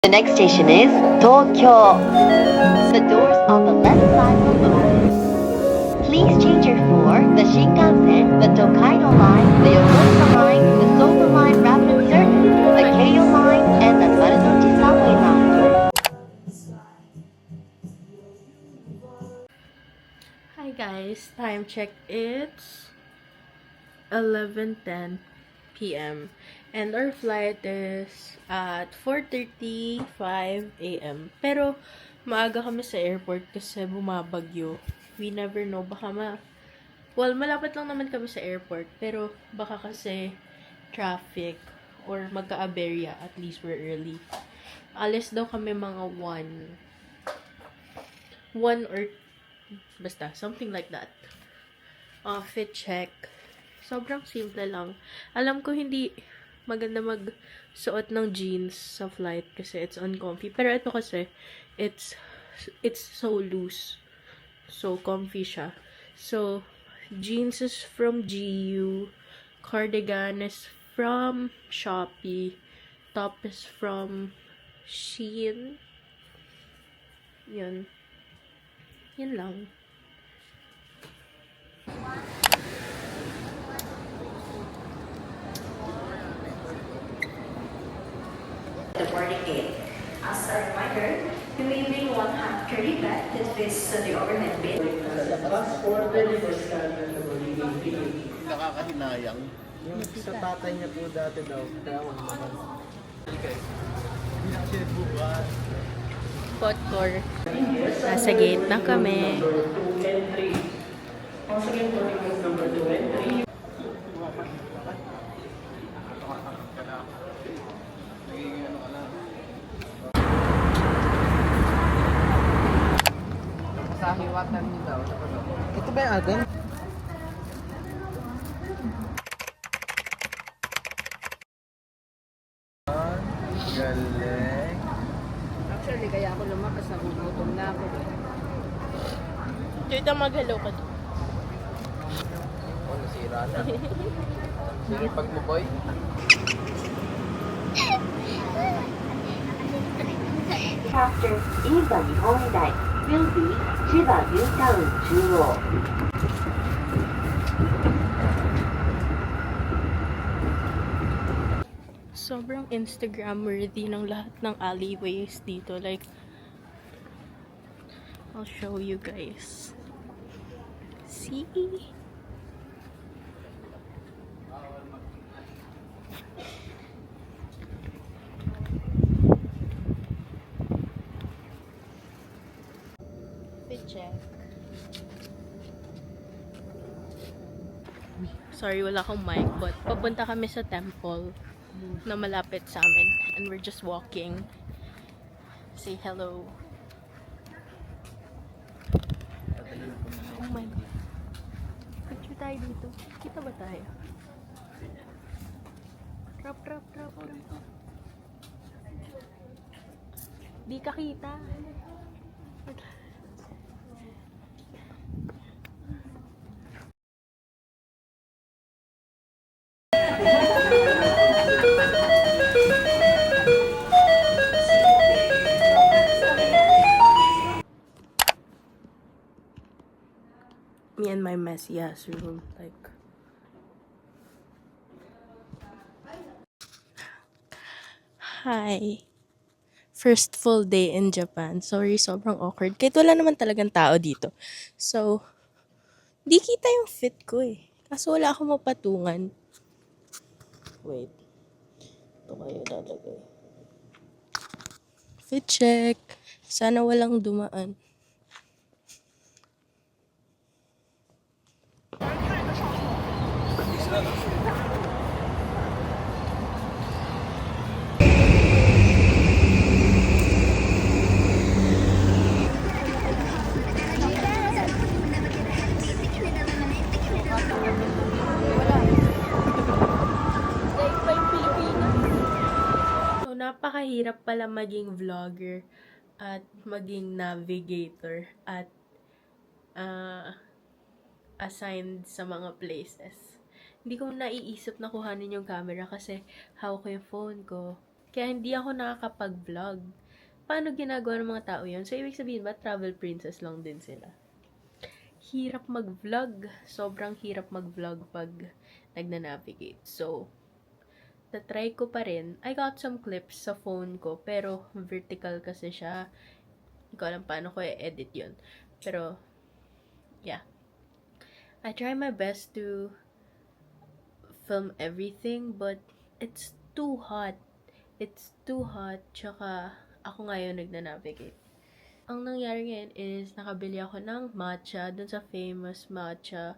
The next station is Tokyo. The doors on the left side will open. Please change your floor, the Shinkansen, the Tokaido Line, the Yokohama Line, the Soba Line Rapid Service, the Keio Line, and the Marunouchi Subway Line. Hi guys, time check, it's 11:10 p.m. and our flight is at 4:35 a.m. Pero maaga kami sa airport kasi bumabagyo. We never know, well, malapit lang naman kami sa airport, pero baka kasi traffic or magka-aberya, at least we're early. Alis daw kami mga 1 or basta, something like that. Fit check. Sobrang simple lang. Alam ko hindi maganda magsuot ng jeans sa flight kasi it's uncomfy. Pero ito kasi, it's so loose. So, comfy siya. So, jeans is from GU. Cardigan is from Shopee. Top is from Shein. Yun. Yun lang. The boarding gate. As a reminder, you may bring one hand carry bag that fits the overhead bin. Nakakahinayang. Yung sa tatay niya po dati daw, kaya ako naman. Potcore. Nasa gate na kami. Sa hiwatan niyo daw. Ito ba yung atin? Galing. Actually, kaya ako lumakas na gugutom na ako. Dito mag-hello ka doon. Oh, nasira na. Sige, pag mo boy. After Iba Nihon Dai will be Chiba U-Town Chuo. Sobrang Instagram worthy ng lahat ng alleyways dito. Like, I'll show you guys. See? Fit check. Sorry, wala akong mic, but papunta kami sa temple na malapit sa amin. And we're just walking. Say hello. Oh my God. Picture tayo dito. Kita ba tayo? Drop. Di ka kita. Me and my messy ass room, like. Hi. First full day in Japan. Sorry, sobrang awkward. Kahit wala naman talagang tao dito. So, di kita yung fit ko eh. Kaso wala akong mapatungan. Wait. Ito kayo lalagay. Fit check. Sana walang dumaan. So, napakahirap pala maging vlogger at maging navigator at assigned sa mga places. Hindi ko naiisip na kuhanin yung camera kasi hawak ko yung phone ko. Kaya hindi ako nakakapag-vlog. Paano ginagawa ng mga tao yun? So, ibig sabihin ba, travel princess lang din sila? Hirap mag-vlog. Sobrang hirap mag-vlog pag nagna-navigate. So, na-try ko pa rin. I got some clips sa phone ko, pero vertical kasi siya. Hindi ko alam paano ko i-edit yun. Pero, yeah. I try my best to film everything, but it's too hot. It's too hot. Tsaka, ako ngayon nagna-navigate. Ang nangyari ngayon is, nakabili ako ng matcha dun sa famous matcha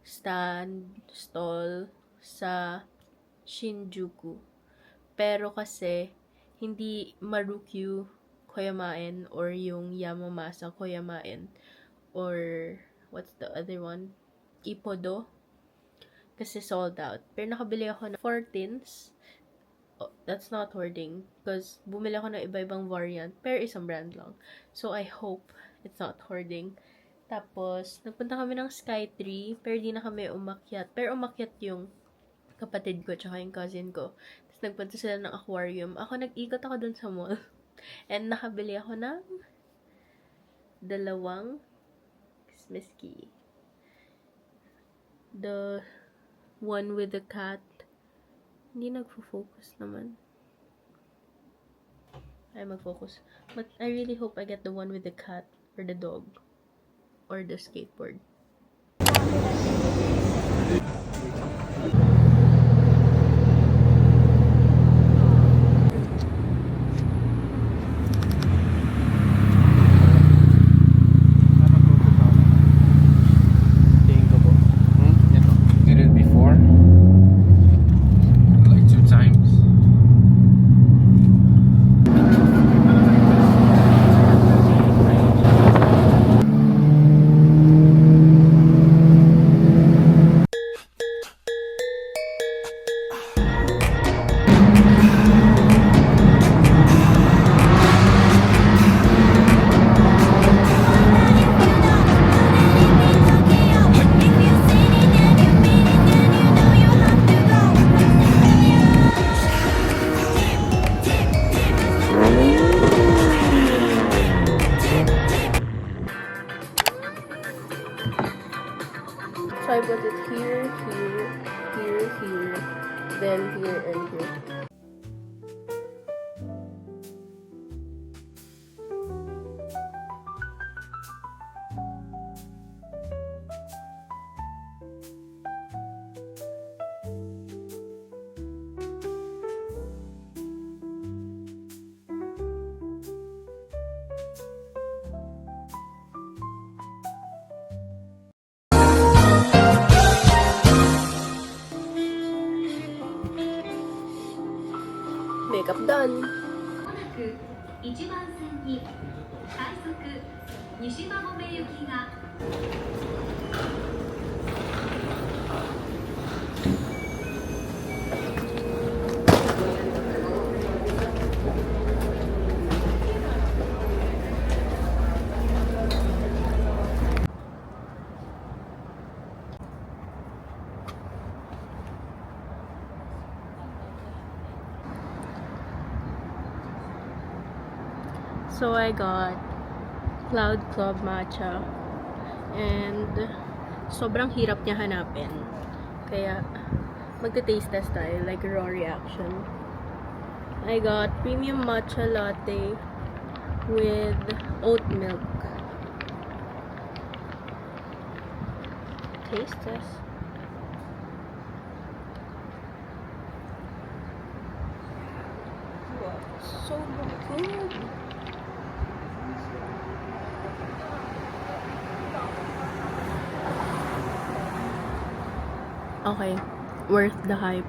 stall sa Shinjuku. Pero kasi, hindi Marukyu Koyamaen or yung Yamamasa Koyamaen or what's the other one? Ippodo. Kasi sold out. Pero nakabili ako ng 4 tins. Oh, that's not hoarding. Because bumili ako ng iba-ibang variant. Pero isang brand lang. So, I hope it's not hoarding. Tapos, nagpunta kami ng Skytree. Pero di na kami umakyat. Pero umakyat yung kapatid ko tsaka yung cousin ko. Tapos, nagpunta sila ng aquarium. Ako, nag-ikot ako dun sa mall. And nakabili ako ng 2 Christmas key. The one with the cat. Hindi nagfo-focus naman. Ay, mag-focus. But I really hope I get the one with the cat or the dog or the skateboard. Tingin ko po. Did it before? Like 2 times? So I put it here, here, here, here, then here and here. Makeup done. 1番線に快速西馬込行きが So I got Cloud Club matcha and sobrang hirap niya hanapin. Kaya magta-taste test tayo, like raw reaction. I got premium matcha latte with oat milk. Taste test. So good. Okay, worth the hype.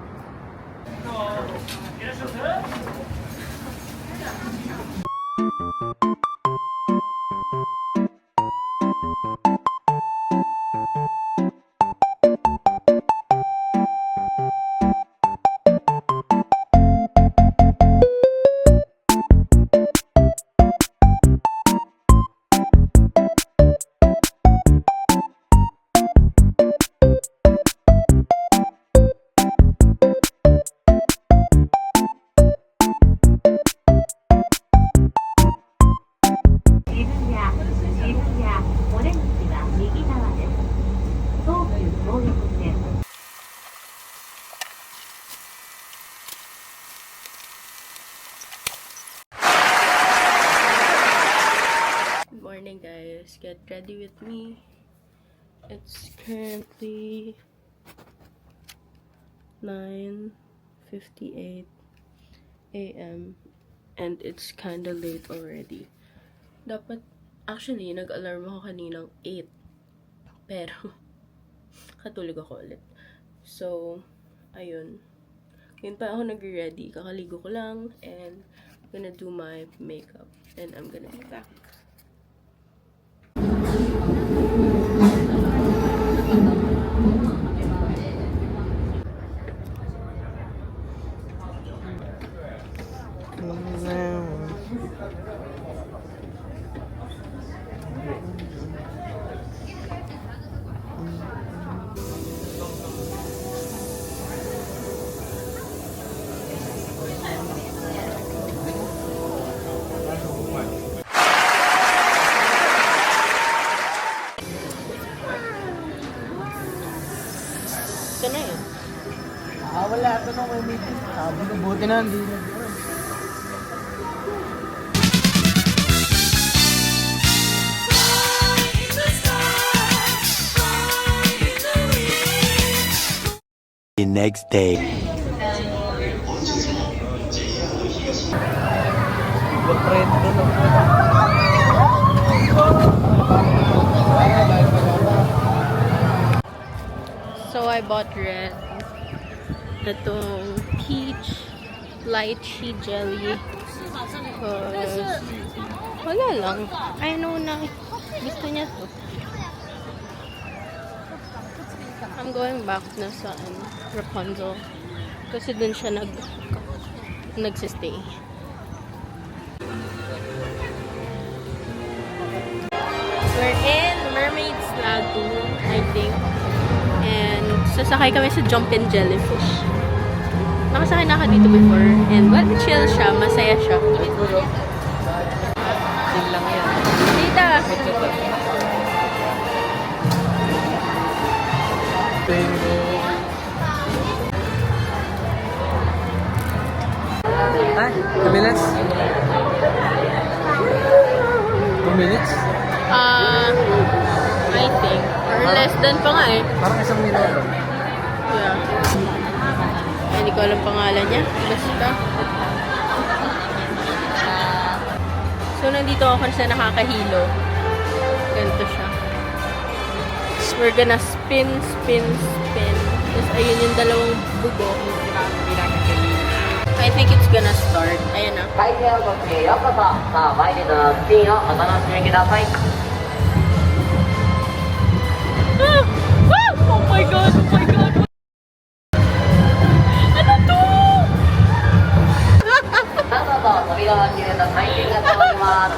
guys get ready with me. It's currently 9:58 a.m. and it's kinda late already. Dapat, actually, nag-alarm ako kaninang 8. Pero, katulog ako ulit. So, ayun. Yun pa ako nag-ready. Kakaligo ko lang and I'm gonna do my makeup and I'm gonna be back. Ito na yun. Wala. Ito na may meeting. Buti na, hindi na. The next day. So, I bought red. Itong peach lychee jelly. Because, wala lang. I know na gusto niya to. I'm going back na sa Rapunzel. Kasi dun siya nagsistay. We're in Mermaid's Lagoon, I think. And sasakay kami sa Jumpin' Jellyfish. Nakasakay na ako dito before. And well, chill siya. Masaya siya. Chill lang yan. Tita! Ah, kabilis? 2 minutes? I think. Or less than pa nga eh. Parang 1 minuto. Yeah. Hindi ko alam pangalan niya. Basta. So, nandito ako sa nakakahilo. Ganito siya. We're gonna spin, spin, spin. Tapos, ayun yung dalawang bubong. I think it's gonna start. Ayan na. 海底王国へようこそ。さあ、ワイルドなスピンをお楽しみください。 Oh my god! Oh my god! Ano to? さあ、どうぞ扉を開けると体験が変わります。